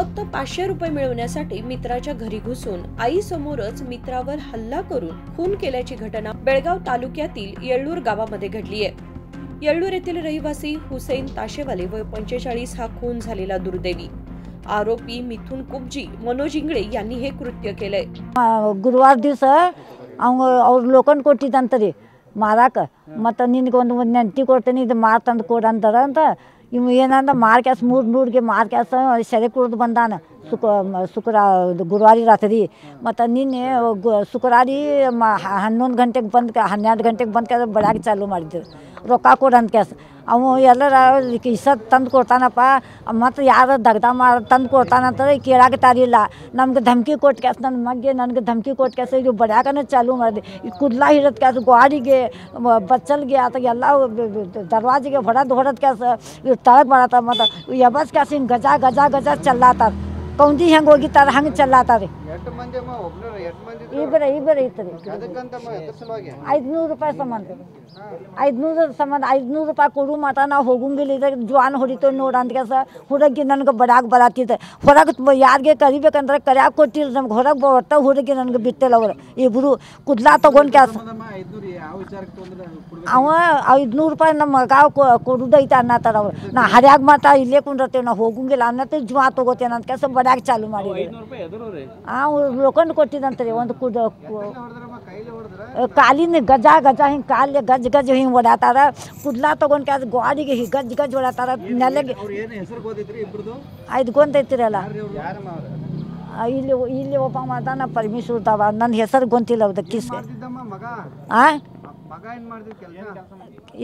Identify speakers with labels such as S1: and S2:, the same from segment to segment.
S1: फक्त 500 रुपये मिळवण्यासाठी मित्राच्या घरी घुसून आईसमोरच मित्रावर हल्ला करून खून केल्याची घटना बेळगाव तालुक्यातील येळ्ळूर गावामध्ये घडली आहे। येळ्ळूर येथील रहिवासी हुसेन ताशेवाले वय 45 हा खून झालेला दुर्दैवी। आरोपी मिथुन कुब्जी मनोज इंगळे यांनी हे कृत्य केले।
S2: ಗುರುವಾರ ದಿವಸ ಅವ್ರು ಲೋಕನ್ ಕೊಟ್ಟಿದ್ದಂತರಿ ಮಾರಾಕ ಮತ್ತು ನಿನಗೊಂದು ನೆಂಟಿ ಕೊಡ್ತೀನಿ ಇದು ಮಾರು ತಂದು ಕೊಡು ಅಂತಾರೆ ಅಂತ ಇವು ಏನಂದ ಮಾರ್ಕ್ಯಾಸ್ 300ಗೆ ಮಾರ್ಕ್ಯಾಸ್ ಸೆರೆ ಕುಡಿದು ಬಂದಾನ ಗುರುವಾರಿ ರಾತ್ರಿ ಮತ್ತು ನಿನ್ನೆ ಶುಕ್ರವಾರಿ 11 ಗಂಟೆಗೆ ಬಂದು 12 ಗಂಟೆಗೆ ಬಂದು ಬಡ್ಯಾಕೆ ಚಾಲು ಮಾಡಿದ್ರು ರೊಕ್ಕ ಕೊಡು ಅಂತ ಕ್ಯಾಸ್ ಅವು ಎಲ್ಲರ ಇಸತ್ ತಂದು ಕೊಡ್ತಾನಪ್ಪ ಮತ್ತು ಯಾರು ದಗ್ದ ಮಾಡಿ ತಂದು ಕೊಡ್ತಾನಂತಾರೆ ಕೇಳಾಕತ್ತಾರಿಲ್ಲ ನಮ್ಗೆ ಧಮಕಿ ಕೊಟ್ಟು ಕ್ಯಾಸ್ ನನ್ನ ಮಗ್ಗೆ ನನಗೆ ಧಮಕಿ ಕೊಟ್ಟು ಕ್ಯಾಸ್ ಇದು ಬಡ್ಯಾಕನೇ ಚಾಲು ಮಾಡಿದೆ ಈ ಕುದ್ಲಾ ಹಿಡಿದು ಕ್ಯಾಸ್ ಗಾಡಿಗೆ ಬಚ್ಚಲ್ಗೆ ಆತ ಎಲ್ಲ ದರ್ವಾಜಿಗೆ ಹೊಡೆದು ಕ್ಯಾಸ್ ತಳಗೆ ಮಾಡತ್ತ ಮತ್ತು ಎಬಸ್ ಕ್ಯಾಸ್ ಹಿಂಗೆ ಗಜ ಗಜ ಗಜ ಚಲ್ಲಾತಾರ ಕೌಂದಿ ಹೆಂಗೆ ಹೋಗಿತ್ತಾರ ಹಂಗೆ ಚಲ್ಲಾತಾರೆ ಇಬ್ಬರು ಐತ್ರಿ 500 ರೂಪಾಯಿ ಸಂಬಂಧ 500 ರೂಪಾಯಿ ಕೊಡು ಮಟ ನಾವು ಹೋಗಂಗಿಲ್ಲ ಇದ್ರಾಗ ಜ್ವಾನ್ ಹೊಡಿತೇವೆ ನೋಡು ಅಂತ ಕೆಲಸ ಹುಡುಗಿ ನನಗೆ ಬಡಾಗ ಬರತ್ತಿದ್ದೆ ಹೊರಗೆ ಯಾರಿಗೆ ಕರಿಬೇಕಂದ್ರೆ ಕರ್ಯಾಕೆ ಕೊಟ್ಟಿಲ್ಲ ನಮ್ಗೆ ಹೊರಗೆ ಒಟ್ಟ ಹುಡುಗಿ ನನಗೆ ಬಿಟ್ಟಿಲ್ಲ ಅವ್ರು ಇಬ್ಬರು ಕುದ್ಲಾ ತೊಗೊಂಡು ಕೆಲಸ ಅವ 500 ರೂಪಾಯಿ ನಮ್ಮ ಮಗ ಕೊಡುದೈತೆ ಅನ್ನತ್ತಾರ ಅವ್ರು ನಾ ಹರ್ಯಾಗ ಮಾಟ ಇಲ್ಲೇ ಕುಂಡಿರ್ತೇವೆ ನಾವು ಹೋಗಂಗಿಲ್ಲ ಅನ್ನತ್ತೆ ಜ್ವಾ ತೊಗೋತೇನೆ ಅಂತ ಕೆಲಸ ಬಡ್ಯಾಗ ಚಾಲು ಮಾಡಿದ್ವಿ ಅವ್ರು ಲೋಕಂಡ್ ಕೊಟ್ಟಿದ್ದಂತ್ರಿ ಒಂದು ಕಾಲಿನ ಗಜ ಗಜ ಹಿಂಗೆ ಕಾಲಿಗೆ ಗಜ ಗಜ ಹಿಂಗೆ ಹೊಡ್ಯಾತಾರ ಕುದ್ಲಾ ತೊಗೊಂಡು ಕ್ಯಾಸ್ ಗಾಡಿಗೆ ಗಜ್ ಗಜ್ ಹೊಡ್ಯಾತಾರ ನೆಲಗೆ ಗೊಂತೈತಿರಲ್ಲ ಇಲ್ಲಿ ಒಬ್ಬ ಮಾತಾನ ಪರಮೇಶ್ವರದವ ನನ್ನ ಹೆಸರು ಗೊಂತಿಲ್ಲ ಅವ್ದು ಕಿಸ್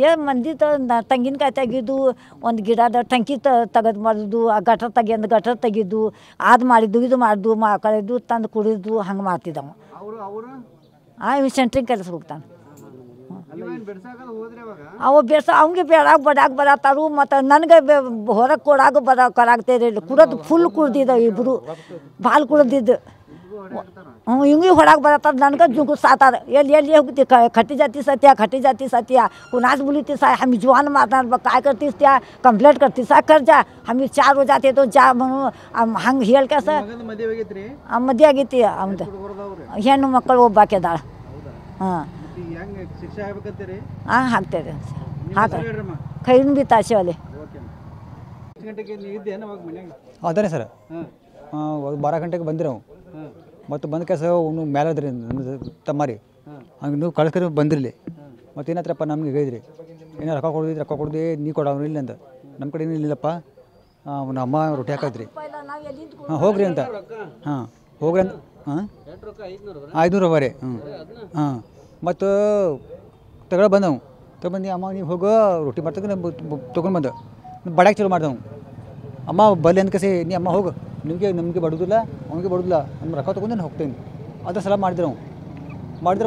S2: ಏನು ಮಂದಿ ತೆಂಗಿನಕಾಯಿ ತೆಗೆದು ಒಂದು ಗಿಡದ ಟಂಕಿ ತೆಗೆದು ಮಾಡೋದು ಆ ಗಟ್ರ ತೆಗೆದು ಅದು ಮಾಡಿದ್ದು ಇದು ಮಾಡಿದ್ದು ಕಳೆದು ತಂದು ಕುಡಿದು ಹಂಗೆ ಮಾಡ್ತಿದ್ದವ ಇವ್ ಸೆಂಟ್ರಿಂಗ್ ಕೆಲಸ ಹೋಗ್ತಾನೆ ಅವು ಬೇಸ ಅವಂಗೆ ಬೇಡಾಗ ಬಡ್ಯಾಗ ಬರತ್ತಾರು ಮತ್ತು ನನಗೆ ಹೊರಗೆ ಕೊಡಾಗ ಕರಾಗ್ತೇರಿ ಕುಡೋದು ಫುಲ್ ಕುಡ್ದಿದ್ದವು ಇಬ್ಬರು ಭಾಳ ಕುಡ್ದಿದ್ದು ಹಿಂಗೆ ಹೊರಗೆ ಬರತ್ತಾರ ನನಗೆ जुगू सातार एल्ली होती खटी जाती सत्या कुणाच बोलती सा हमी जवान मारणार काय करतीस त्या कंप्लेंट करतीस कर जा हमी 4 हो जाते तो जा म्हणून हंಗೆ ಹೇಳಿ ಕೆಲಸ ಮದುವೆ ಆಗೈತಿ ಅವ್ದು ಹೆಣ್ಣು ಮಕ್ಕಳು ಒಬ್ಬಾಕೆದಾಳ ಹಾಕ್ತೇವೆ ಖೈನ್ ಬಿ ತಾಶೆವಲೆ
S3: ಅದೇ ಸರ್ 12 ಗಂಟೆಗೆ ಬಂದಿರೋ ಮತ್ತು ಬಂದ ಕೆಲಸ ಅವನು ಮೇಲೆ ಅದ್ರಿ ತಮ್ಮಾರಿ ಹಂಗೆ ನೀವು ಕಳ್ಸ್ಕರಿ ಬಂದಿರಲಿ ಮತ್ತು ಏನಾತ್ರಪ್ಪ ನಮ್ಗೆ ಹೇಳಿದ್ರಿ ಏನೋ ರೊಕ್ಕ ಕೊಡ್ದು ನೀ ಕೊಡೋನು ಇಲ್ಲ ಅಂತ ನಮ್ಮ ಕಡೆ ಏನಿಲ್ಲಪ್ಪ ನಮ್ಮ ಅಮ್ಮ ರೊಟ್ಟಿ ಹಾಕೈತ್ರಿ ಹೋಗ್ರಿ ಅಂತ ಹೋಗ್ರಿ ಅಂತ 500 ರೂಪಾಯಿ ಮತ್ತು ಬಂದವು ತಗೊಂಡು ಅಮ್ಮ ನೀವು ಹೋಗೋ ರೊಟ್ಟಿ ಮಾಡ್ತಕ್ಕ ತೊಗೊಂಡು ಬಂದ ಬಡಾಕ್ ಚಲೋ ಮಾಡ್ದವು ಅಮ್ಮ ಬಲ್ಲಿ ಅಂತ ಕಸಿ ನೀ ಅಮ್ಮ ಹೋಗು ನಮಗೆ ಬಡೋದಿಲ್ಲ ಅವನಿಗೆ ಬಡೋದಿಲ್ಲ ನಮ್ಮ ರೊಕ್ಕ ತೊಗೊಂಡು ಹೋಗ್ತೇನೆ ಅದ್ರ ಸಲ ಮಾಡಿದ್ರು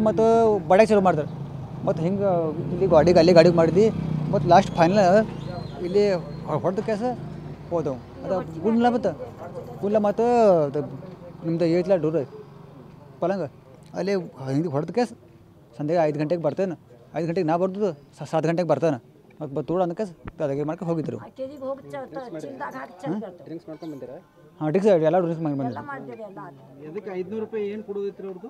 S3: ಮತ್ತು ಬಡಾಕ್ ಚಲೋ ಮಾಡ್ತಾರೆ ಮತ್ತು ಹಿಂಗೆ ಇಲ್ಲಿ ಗಾಡಿಗೆ ಮಾಡಿದ್ವಿ ಮತ್ತು ಲಾಸ್ಟ್ ಫೈನಲ್ ಇಲ್ಲಿ ಹೊಡೆದ ಕೆಲಸ ಹೋದವು ಅದು ಗುಂಡ್ಲ ಮತ್ತು ನಿಮ್ದು ಏತ್ಲ ಡೋರ್ ಪಲಂಗ ಅಲ್ಲಿ ಹಿಂಗೆ ಹೊಡೆದ ಕೆಲಸ ಸಂಜೆ 5 ಗಂಟೆಗೆ ಬರ್ತೇನೆ 5 ಗಂಟೆಗೆ ನಾ ಬರ್ದು 7 ಗಂಟೆಗೆ ಬರ್ತಾನೆ ಮತ್ತು ತೋಡ ಅನ್ನಕ್ಕೆ ಅದಾಗೆ ಮಾಡ್ಕೊಂಡು ಹೋಗಿದ್ರು ಡ್ರಿಂಕ್ಸ್ ಎಲ್ಲ ಡ್ರಿಂಕ್ಸ್ ಮಾಡಿ ಬಂದಿದ್ರು
S4: ಇದಕ್ಕೆ 500 ರೂಪಾಯಿ ಏನು ಕೊಡೋದಿತ್ತು ಅವ್ರದ್ದು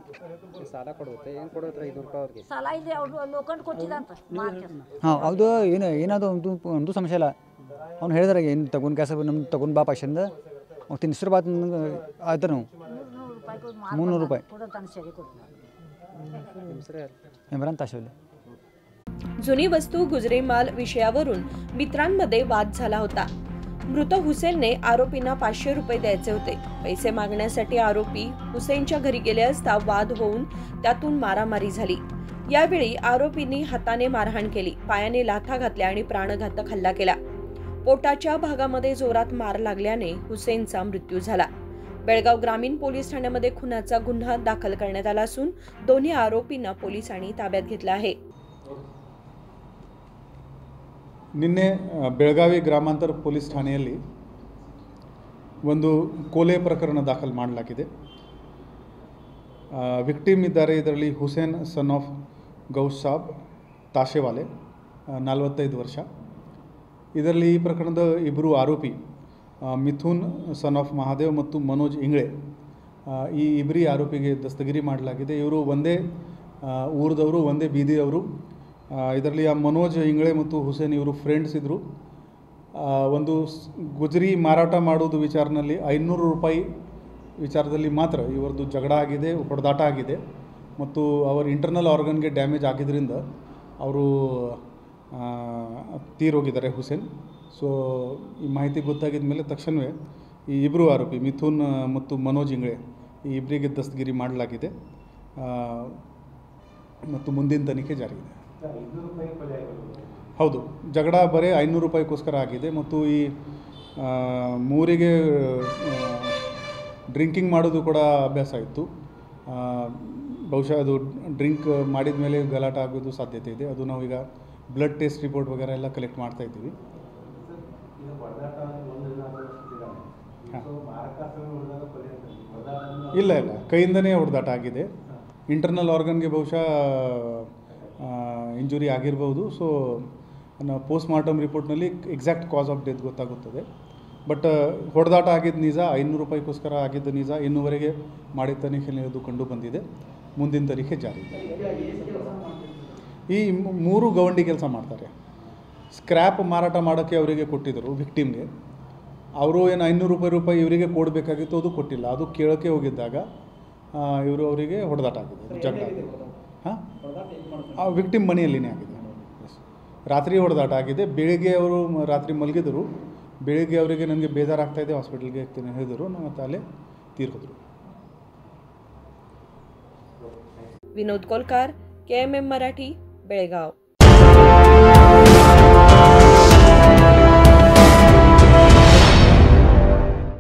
S4: ಸಾಲ ಕೊಡುತ್ತೆ ಏನು ಕೊಡೋದ್ರ 500 ರೂಪಾಯಿ ಅವ್ರಿಗೆ
S2: ಸಾಲ ಇದೆ ಅವರು ಲೋಕಂಡ್ ಕೊಟ್ಟಿದಂತ
S3: ಹೌದು ಏನಾದ್ರು ಒಂದು ಸಮಸ್ಯೆ ಇಲ್ಲ ಅವ್ನು ಹೇಳಿದ್ರೆ ಏನು ತಗೊಂಡು ಕೆಲಸ ನಮ್ಮ ತಗೊಂಡು ಬಾ ಪಾಶಂದ ಅವ್ನು ತಿನ್ನಿಸ್ರು ಬಾತ್ ಆಯ್ತು ನಾವು 300 ರೂಪಾಯಿ इम्रान ताशेवाले।
S1: जुनी वस्तू गुजरे माल विषयावरून मित्रांमध्ये वाद झाला होता। मृत हुसेनने आरोपींना 500 रुपये द्यायचे होते। पैसे मागण्यासाठी आरोपी हुसेनच्या घरी गेले असता वाद होऊन त्यातून मारामारी झाली। यावेळी आरोपींनी हाताने मारहाण केली, पायाने लाथा घातल्या आणि प्राणघातक हल्ला केला। पोटाच्या भागामध्ये जोरात मार लागल्याने हुसेनचा मृत्यू झाला। बेळगाव ग्रामीण पोलीस ठाण्यामध्ये खुनाचा गुन्हा दाखल करण्यात आला असून दोन्ही आरोपींना पोलिसांनी ताब्यात घेतलं आहे।
S5: ನಿನ್ನೆ ಬೆಳಗಾವಿ ಗ್ರಾಮಾಂತರ ಪೊಲೀಸ್ ಠಾಣೆಯಲ್ಲಿ ಒಂದು ಕೊಲೆ ಪ್ರಕರಣ ದಾಖಲು ಮಾಡಲಾಗಿದೆ। ವಿಕ್ಟಿಮ್ ಇದ್ದಾರೆ, ಇದರಲ್ಲಿ ಹುಸೇನ್ ಸನ್ ಆಫ್ ಗೌಸ್ ಸಾಬ್ ತಾಶೆವಾಲೆ 45 ವರ್ಷ। ಇದರಲ್ಲಿ ಈ ಪ್ರಕರಣದ ಇಬ್ಬರು ಆರೋಪಿ ಮಿಥುನ್ ಸನ್ ಆಫ್ ಮಹಾದೇವ್ ಮತ್ತು ಮನೋಜ್ ಇಂಗ್ಳೆ ಈ ಇಬ್ಬರಿ ಆರೋಪಿಗೆ ದಸ್ತಗಿರಿ ಮಾಡಲಾಗಿದೆ. ಇವರು ಒಂದೇ ಊರದವರು, ಒಂದೇ ಬೀದಿಯವರು. ಇದರಲ್ಲಿ ಆ ಮನೋಜ್ ಇಂಗ್ಳೆ ಮತ್ತು ಹುಸೇನ್ ಇವರು ಫ್ರೆಂಡ್ಸ್ ಇದ್ದರು. ಒಂದು ಗುಜರಿ ಮಾರಾಟ ಮಾಡೋದು ವಿಚಾರದಲ್ಲಿ 500 ರೂಪಾಯಿ ವಿಚಾರದಲ್ಲಿ ಮಾತ್ರ ಇವರದ್ದು ಜಗಳ ಆಗಿದೆ, ಹೊಡೆದಾಟ ಆಗಿದೆ ಮತ್ತು ಅವರ ಇಂಟರ್ನಲ್ ಆರ್ಗನ್ಗೆ ಡ್ಯಾಮೇಜ್ ಆಗಿದ್ದರಿಂದ ಅವರು ತೀರೋಗಿದ್ದಾರೆ ಹುಸೇನ್. ಸೊ ಈ ಮಾಹಿತಿ ಗೊತ್ತಾಗಿದ ಮೇಲೆ ತಕ್ಷಣವೇ ಈ ಇಬ್ಬರು ಆರೋಪಿ ಮಿಥುನ್ ಮತ್ತು ಮನೋಜ್ ಇಂಗ್ಳೆ ಈ ಇಬ್ಬರಿಗೆ ದಸ್ತಗಿರಿ ಮಾಡಲಾಗಿದೆ ಮತ್ತು ಮುಂದಿನ ತನಿಖೆ ಜಾರಿಗಿದೆ. ಹೌದು, ಜಗಳ ಬರೀ 500 ರೂಪಾಯಿಗೋಸ್ಕರ ಆಗಿದೆ ಮತ್ತು ಈ ಮೂರಿಗೆ ಡ್ರಿಂಕಿಂಗ್ ಮಾಡೋದು ಕೂಡ ಅಭ್ಯಾಸ ಇತ್ತು. ಬಹುಶಃ ಅದು ಡ್ರಿಂಕ್ ಮಾಡಿದ ಮೇಲೆ ಗಲಾಟ ಆಗೋದು ಸಾಧ್ಯತೆ ಇದೆ. ಅದು ನಾವೀಗ ಬ್ಲಡ್ ಟೆಸ್ಟ್ ರಿಪೋರ್ಟ್ ವಗೇರೆ ಎಲ್ಲ ಕಲೆಕ್ಟ್ ಮಾಡ್ತಾ ಇದ್ದೀವಿ. ಇಲ್ಲ ಕೈಯಿಂದನೇ ಹೊಡೆದಾಟ ಆಗಿದೆ. ಇಂಟರ್ನಲ್ ಆರ್ಗನ್ಗೆ ಬಹುಶಃ ಇಂಜುರಿ ಆಗಿರ್ಬೋದು. ಸೊ ನಾವು ಪೋಸ್ಟ್ ಮಾರ್ಟಮ್ ರಿಪೋರ್ಟ್ನಲ್ಲಿ ಎಕ್ಸಾಕ್ಟ್ ಕಾಸ್ ಆಫ್ ಡೆತ್ ಗೊತ್ತಾಗುತ್ತದೆ. ಬಟ್ ಹೊಡೆದಾಟ ಆಗಿದ್ದು ನಿಜ, 500 ರೂಪಾಯಿಗೋಸ್ಕರ ಆಗಿದ್ದು ನಿಜ. ಇನ್ನೂವರೆಗೆ ಮಾಡಿದ ತನಿಖೆಯಲ್ಲಿ ಅದು ಕಂಡು ಬಂದಿದೆ. ಮುಂದಿನ ತನಿಖೆ ಜಾರಿ ಇದೆ. ಈ 3 ಗವಂಡಿ ಕೆಲಸ ಮಾಡ್ತಾರೆ. ಸ್ಕ್ರ್ಯಾಪ್ ಮಾರಾಟ ಮಾಡೋಕ್ಕೆ ಅವರಿಗೆ ಕೊಟ್ಟಿದ್ದರು ವಿಕ್ಟಿಮ್ಗೆ. ಅವರು ಏನು 500 ರೂಪಾಯಿ ಇವರಿಗೆ ಕೊಡಬೇಕಾಗಿತ್ತು, ಅದು ಕೊಟ್ಟಿಲ್ಲ. ಅದು ಕೇಳೋಕ್ಕೆ ಹೋಗಿದ್ದಾಗ ಇವರು ಅವರಿಗೆ ಹೊಡೆದಾಟ ಆಗಿದೆ, ಜಗಳ ಆಗಿದೆ. ಆ ವಿಕ್ಟಿಮ್ ಮನೆಯಲ್ಲಿನೇ ಆಗಿದೆ. ರಾತ್ರಿ ಹೊಡೆದಾಟ ಆಗಿದೆ. ಬೆಳಿಗ್ಗೆ ಅವರು ರಾತ್ರಿ ಮಲಗಿದರು. ಬೆಳಿಗ್ಗೆ ಅವರಿಗೆ ನನಗೆ ಬೇಜಾರಾಗ್ತಾಯಿದೆ, ಹಾಸ್ಪಿಟಲ್ಗೆ ಹೋಗ್ತೀನಿ ಹೇಳಿದರು. ಮತ್ತು ಅಲ್ಲೇ ತೀರ್ಹೋದ್ರು.
S1: विनोद कोलकार, KMM मराठी, बेळगाव.